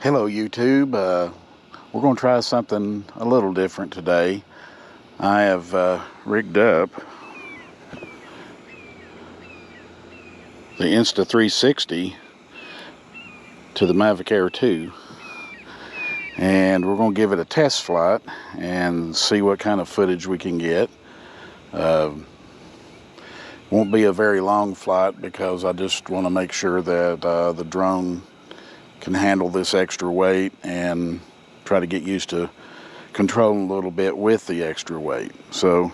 Hello YouTube, we're going to try something a little different today. I have rigged up the Insta 360 to the Mavic Air 2, and we're going to give it a test flight and see what kind of footage we can get. Won't be a very long flight because I just want to make sure that the drone can handle this extra weight and try to get used to controlling a little bit with the extra weight. So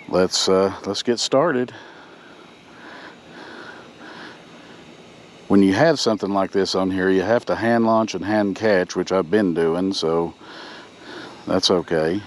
let's get started. When you have something like this on here, you have to hand launch and hand catch, which I've been doing, so that's okay.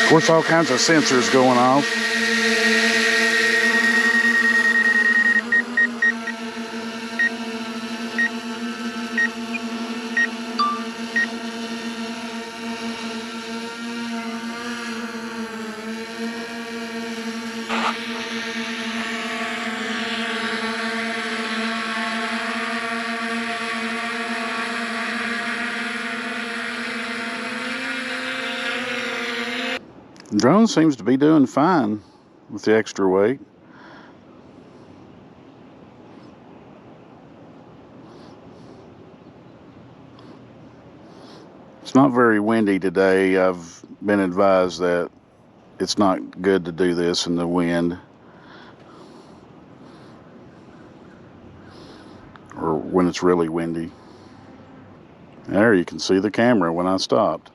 Of course, all kinds of sensors going off. The drone seems to be doing fine with the extra weight. It's not very windy today. I've been advised that it's not good to do this in the wind or when it's really windy. There you can see the camera when I stopped.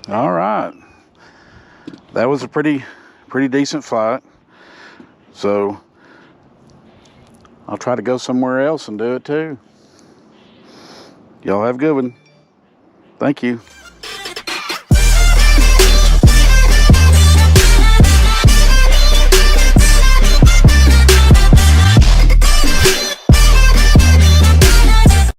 All right, that was a pretty decent flight. So I'll try to go somewhere else and do it too. Y'all have a good one. Thank you.